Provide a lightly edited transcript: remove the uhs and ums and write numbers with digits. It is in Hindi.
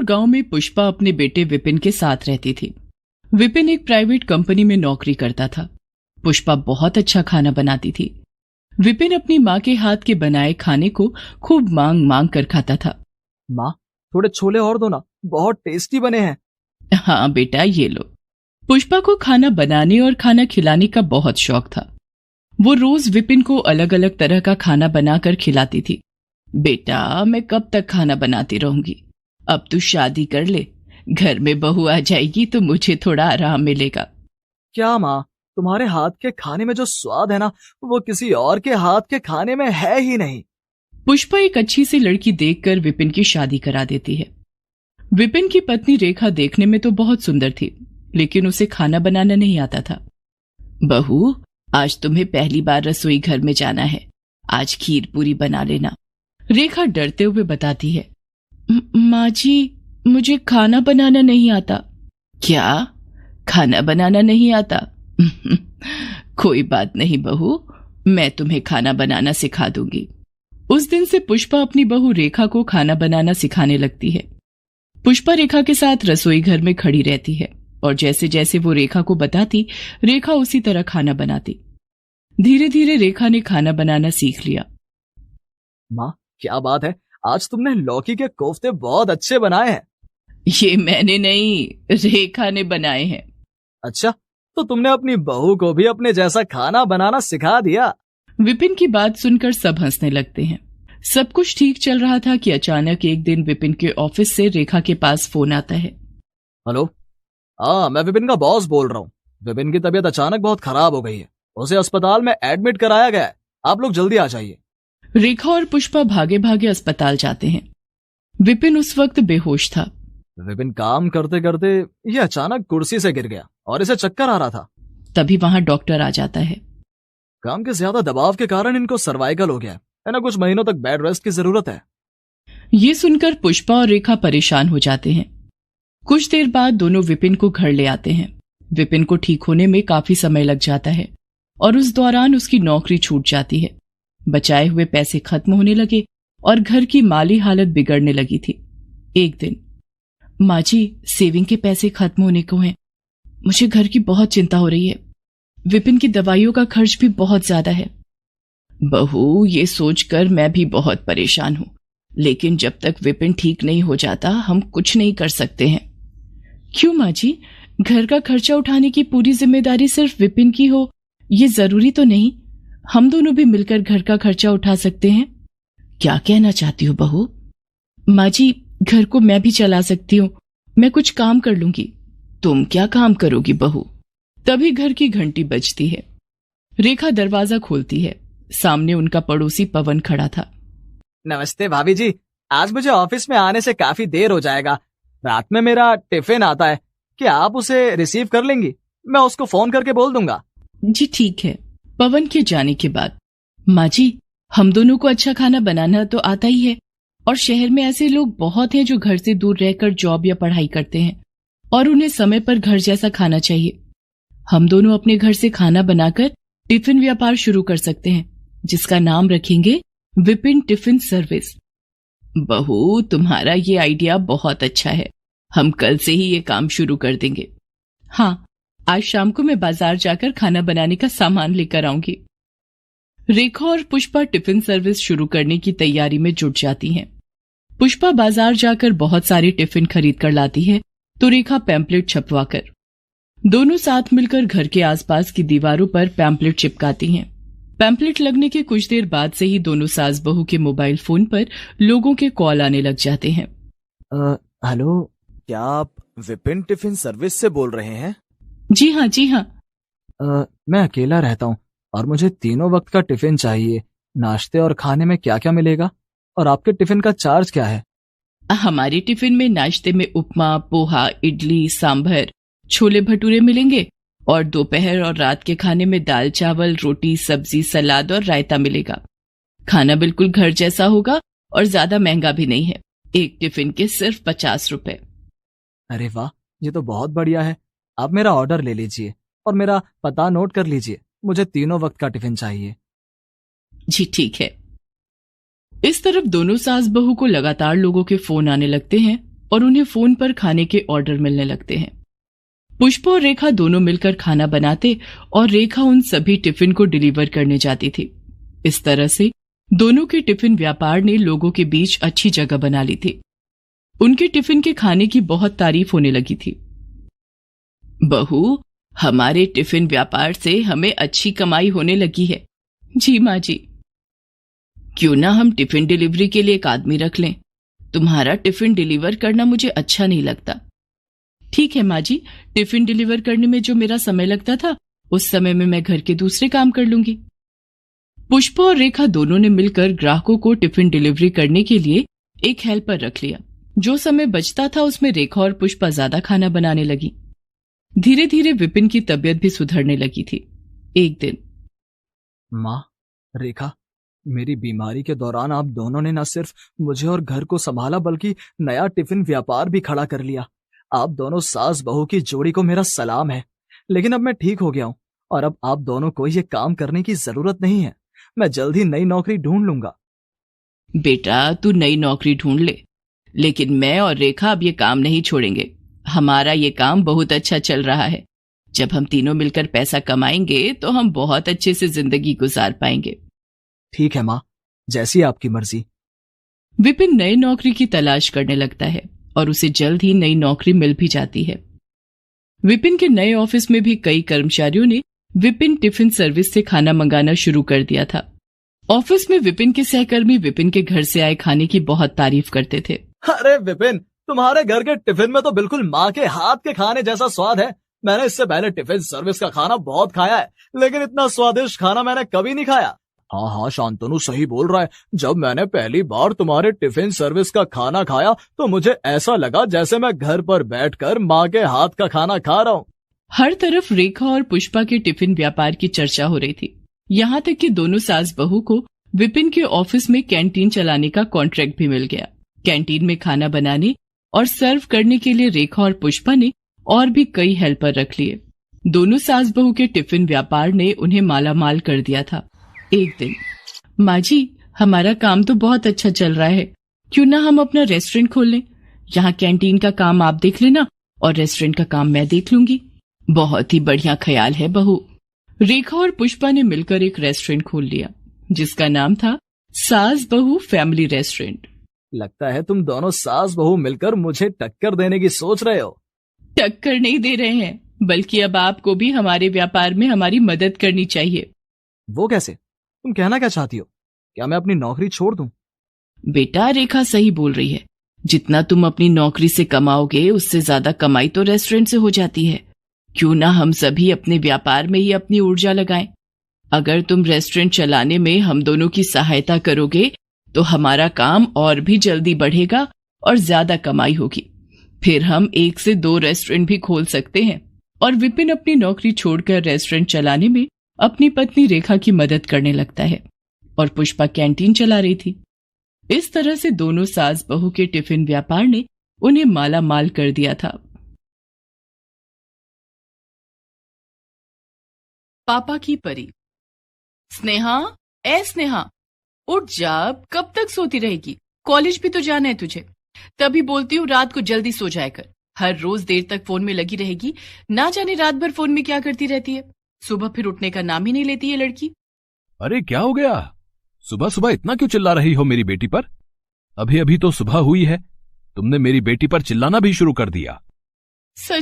दूर गांव में पुष्पा अपने बेटे विपिन के साथ रहती थी। विपिन एक प्राइवेट कंपनी में नौकरी करता था। पुष्पा बहुत अच्छा खाना बनाती थी। विपिन अपनी माँ के हाथ के बनाए खाने को खूब मांग मांग कर खाता था। माँ, थोड़े छोले और दो ना, बहुत टेस्टी बने हैं। हाँ बेटा, ये लो। पुष्पा को खाना बनाने और खाना खिलाने का बहुत शौक था। वो रोज विपिन को अलग अलग तरह का खाना बनाकर खिलाती थी। बेटा, मैं कब तक खाना बनाती रहूंगी? अब तू शादी कर ले, घर में बहू आ जाएगी तो मुझे थोड़ा आराम मिलेगा। क्या माँ, तुम्हारे हाथ के खाने में जो स्वाद है ना, वो किसी और के हाथ के खाने में है ही नहीं। पुष्पा एक अच्छी सी लड़की देखकर विपिन की शादी करा देती है। विपिन की पत्नी रेखा देखने में तो बहुत सुंदर थी, लेकिन उसे खाना बनाना नहीं आता था। बहू, आज तुम्हें पहली बार रसोई घर में जाना है। आज खीर पूरी बना लेना, रेखा डरते हुए बताती है। माँ जी, मुझे खाना बनाना नहीं आता। क्या? खाना बनाना नहीं आता? कोई बात नहीं बहू, मैं तुम्हें खाना बनाना सिखा दूंगी। उस दिन से पुष्पा अपनी बहू रेखा को खाना बनाना सिखाने लगती है। पुष्पा रेखा के साथ रसोई घर में खड़ी रहती है और जैसे जैसे वो रेखा को बताती, रेखा उसी तरह खाना बनाती। धीरे धीरे रेखा ने खाना बनाना सीख लिया। माँ, क्या बात है, आज तुमने लौकी के कोफ्ते बहुत अच्छे बनाए हैं। ये मैंने नहीं, रेखा ने बनाए हैं। अच्छा, तो तुमने अपनी बहू को भी अपने जैसा खाना बनाना सिखा दिया। विपिन की बात सुनकर सब हंसने लगते हैं। सब कुछ ठीक चल रहा था कि अचानक एक दिन विपिन के ऑफिस से रेखा के पास फोन आता है। हेलो, हाँ, मैं विपिन का बॉस बोल रहा हूँ। विपिन की तबीयत अचानक बहुत खराब हो गई है, उसे अस्पताल में एडमिट कराया गया है। आप लोग जल्दी आ जाइए। रेखा और पुष्पा भागे भागे अस्पताल जाते हैं। विपिन उस वक्त बेहोश था। विपिन काम करते करते ये अचानक कुर्सी से गिर गया और इसे चक्कर आ रहा था। तभी वहां डॉक्टर आ जाता है। काम के ज्यादा दबाव के कारण इनको सर्वाइकल हो गया है ना, कुछ महीनों तक बेड रेस्ट की जरूरत है। ये सुनकर पुष्पा और रेखा परेशान हो जाते हैं। कुछ देर बाद दोनों विपिन को घर ले आते हैं। विपिन को ठीक होने में काफी समय लग जाता है और उस दौरान उसकी नौकरी छूट जाती है। बचाए हुए पैसे खत्म होने लगे और घर की माली हालत बिगड़ने लगी थी। एक दिन, माँ जी, सेविंग के पैसे खत्म होने को हैं। मुझे घर की बहुत चिंता हो रही है। विपिन की दवाइयों का खर्च भी बहुत ज्यादा है। बहू, ये सोचकर मैं भी बहुत परेशान हूं, लेकिन जब तक विपिन ठीक नहीं हो जाता हम कुछ नहीं कर सकते हैं। क्यों माँ जी? घर का खर्चा उठाने की पूरी जिम्मेदारी सिर्फ विपिन की हो, ये जरूरी तो नहीं। हम दोनों भी मिलकर घर का खर्चा उठा सकते हैं। क्या कहना चाहती हो बहू? माँ जी, घर को मैं भी चला सकती हूँ। मैं कुछ काम कर लूंगी। तुम क्या काम करोगी बहू? तभी घर की घंटी बजती है। रेखा दरवाजा खोलती है। सामने उनका पड़ोसी पवन खड़ा था। नमस्ते भाभी जी, आज मुझे ऑफिस में आने से काफी देर हो जाएगा। रात में मेरा टिफिन आता है, क्या आप उसे रिसीव कर लेंगी? मैं उसको फोन करके बोल दूंगा। जी ठीक है। पवन के जाने के बाद, माँ जी, हम दोनों को अच्छा खाना बनाना तो आता ही है और शहर में ऐसे लोग बहुत हैं जो घर से दूर रहकर जॉब या पढ़ाई करते हैं और उन्हें समय पर घर जैसा खाना चाहिए। हम दोनों अपने घर से खाना बनाकर टिफिन व्यापार शुरू कर सकते हैं, जिसका नाम रखेंगे विपिन टिफिन सर्विस। बहू, तुम्हारा ये आइडिया बहुत अच्छा है। हम कल से ही ये काम शुरू कर देंगे। हाँ, आज शाम को मैं बाजार जाकर खाना बनाने का सामान लेकर आऊंगी। रेखा और पुष्पा टिफिन सर्विस शुरू करने की तैयारी में जुट जाती हैं। पुष्पा बाजार जाकर बहुत सारे टिफिन खरीद कर लाती है तो रेखा पैम्पलेट छपवाकर दोनों साथ मिलकर घर के आसपास की दीवारों पर पैम्पलेट चिपकाती हैं। पैम्पलेट लगने के कुछ देर बाद से ही दोनों सास बहू के मोबाइल फोन पर लोगों के कॉल आने लग जाते हैं। हेलो, क्या आप विपिन टिफिन सर्विस से बोल रहे हैं? जी हाँ, जी हाँ। मैं अकेला रहता हूँ और मुझे तीनों वक्त का टिफिन चाहिए। नाश्ते और खाने में क्या क्या मिलेगा और आपके टिफिन का चार्ज क्या है? हमारे टिफिन में नाश्ते में उपमा, पोहा, इडली, सांभर, छोले भटूरे मिलेंगे और दोपहर और रात के खाने में दाल चावल, रोटी, सब्जी, सलाद और रायता मिलेगा। खाना बिल्कुल घर जैसा होगा और ज्यादा महंगा भी नहीं है। एक टिफिन के सिर्फ 50 रुपए। अरे वाह, ये तो बहुत बढ़िया है। आप मेरा ऑर्डर ले लीजिए और मेरा पता नोट कर लीजिए। मुझे तीनों वक्त का टिफिन चाहिए। जी ठीक है। इस तरफ दोनों सास बहू को लगातार लोगों के फोन आने लगते हैं और उन्हें फोन पर खाने के ऑर्डर मिलने लगते हैं। पुष्पा और रेखा दोनों मिलकर खाना बनाते और रेखा उन सभी टिफिन को डिलीवर करने जाती थी। इस तरह से दोनों के टिफिन व्यापार ने लोगों के बीच अच्छी जगह बना ली थी। उनके टिफिन के खाने की बहुत तारीफ होने लगी थी। बहू, हमारे टिफिन व्यापार से हमें अच्छी कमाई होने लगी है। जी माँ जी। क्यों ना हम टिफिन डिलीवरी के लिए एक आदमी रख लें? तुम्हारा टिफिन डिलीवर करना मुझे अच्छा नहीं लगता। ठीक है माँ जी, टिफिन डिलीवर करने में जो मेरा समय लगता था उस समय में मैं घर के दूसरे काम कर लूंगी। पुष्पा और रेखा दोनों ने मिलकर ग्राहकों को टिफिन डिलीवरी करने के लिए एक हेल्पर रख लिया। जो समय बचता था उसमें रेखा और पुष्पा ज्यादा खाना बनाने लगी। धीरे धीरे विपिन की तबीयत भी सुधरने लगी थी। एक दिन, माँ, रेखा, मेरी बीमारी के दौरान आप दोनों ने न सिर्फ मुझे और घर को संभाला बल्कि नया टिफिन व्यापार भी खड़ा कर लिया। आप दोनों सास बहू की जोड़ी को मेरा सलाम है। लेकिन अब मैं ठीक हो गया हूँ और अब आप दोनों को ये काम करने की जरूरत नहीं है। मैं जल्द ही नई नौकरी ढूंढ लूंगा। बेटा, तू नई नौकरी ढूंढ ले, लेकिन मैं और रेखा अब ये काम नहीं छोड़ेंगे। हमारा ये काम बहुत अच्छा चल रहा है। जब हम तीनों मिलकर पैसा कमाएंगे तो हम बहुत अच्छे से जिंदगी गुजार पाएंगे। ठीक है माँ, जैसी आपकी मर्जी। विपिन नई नौकरी की तलाश करने लगता है और उसे जल्द ही नई नौकरी मिल भी जाती है। विपिन के नए ऑफिस में भी कई कर्मचारियों ने विपिन टिफिन सर्विस से खाना मंगाना शुरू कर दिया था। ऑफिस में विपिन के सहकर्मी विपिन के घर से आए खाने की बहुत तारीफ करते थे। अरे विपिन, तुम्हारे घर के टिफिन में तो बिल्कुल माँ के हाथ के खाने जैसा स्वाद है। मैंने इससे पहले टिफिन सर्विस का खाना बहुत खाया है, लेकिन इतना स्वादिष्ट खाना मैंने कभी नहीं खाया। हाँ हाँ, शांतनु सही बोल रहा है। जब मैंने पहली बार तुम्हारे टिफिन सर्विस का खाना खाया तो मुझे ऐसा लगा जैसे मैं घर पर बैठकर माँ के हाथ का खाना खा रहा हूँ। हर तरफ रेखा और पुष्पा के टिफिन व्यापार की चर्चा हो रही थी। यहाँ तक कि दोनों सास बहू को विपिन के ऑफिस में कैंटीन चलाने का कॉन्ट्रैक्ट भी मिल गया। कैंटीन में खाना बनाने और सर्व करने के लिए रेखा और पुष्पा ने और भी कई हेल्पर रख लिए। दोनों सास बहू के टिफिन व्यापार ने उन्हें मालामाल कर दिया था। एक दिन, माँ जी, हमारा काम तो बहुत अच्छा चल रहा है, क्यों ना हम अपना रेस्टोरेंट खोल लें? यहाँ कैंटीन का काम आप देख लेना और रेस्टोरेंट का काम मैं देख लूंगी। बहुत ही बढ़िया ख्याल है बहू। रेखा और पुष्पा ने मिलकर एक रेस्टोरेंट खोल लिया जिसका नाम था सास बहू फैमिली रेस्टोरेंट। लगता है तुम दोनों सास बहू मिलकर मुझे टक्कर देने की सोच रहे हो। टक्कर नहीं दे रहे हैं, बल्कि अब आपको भी हमारे व्यापार में हमारी मदद करनी चाहिए। वो कैसे? तुम कहना क्या चाहती हो? क्या मैं अपनी नौकरी छोड़ दूं? बेटा, रेखा सही बोल रही है। जितना तुम अपनी नौकरी से कमाओगे उससे ज्यादा कमाई तो रेस्टोरेंट से हो जाती है। क्यों ना हम सभी अपने व्यापार में ही अपनी ऊर्जा लगाएं। अगर तुम रेस्टोरेंट चलाने में हम दोनों की सहायता करोगे तो हमारा काम और भी जल्दी बढ़ेगा और ज्यादा कमाई होगी। फिर हम 1 से 2 रेस्टोरेंट भी खोल सकते हैं। और विपिन अपनी नौकरी छोड़कर रेस्टोरेंट चलाने में अपनी पत्नी रेखा की मदद करने लगता है और पुष्पा कैंटीन चला रही थी। इस तरह से दोनों सास बहू के टिफिन व्यापार ने उन्हें माला माल कर दिया था। पापा की परी। स्नेहा, ए स्नेहा, उठ जा, कब तक सोती रहेगी? कॉलेज भी तो जाना है तुझे। तभी बोलती हूँ रात को जल्दी सो जाया कर। हर रोज देर तक फोन में लगी रहेगी, ना जाने रात भर फोन में क्या करती रहती है। सुबह फिर उठने का नाम ही नहीं लेती है लड़की। अरे क्या हो गया? सुबह सुबह इतना क्यों चिल्ला रही हो मेरी बेटी पर? अभी अभी तो सुबह हुई है, तुमने मेरी बेटी पर चिल्लाना भी शुरू कर दिया। सच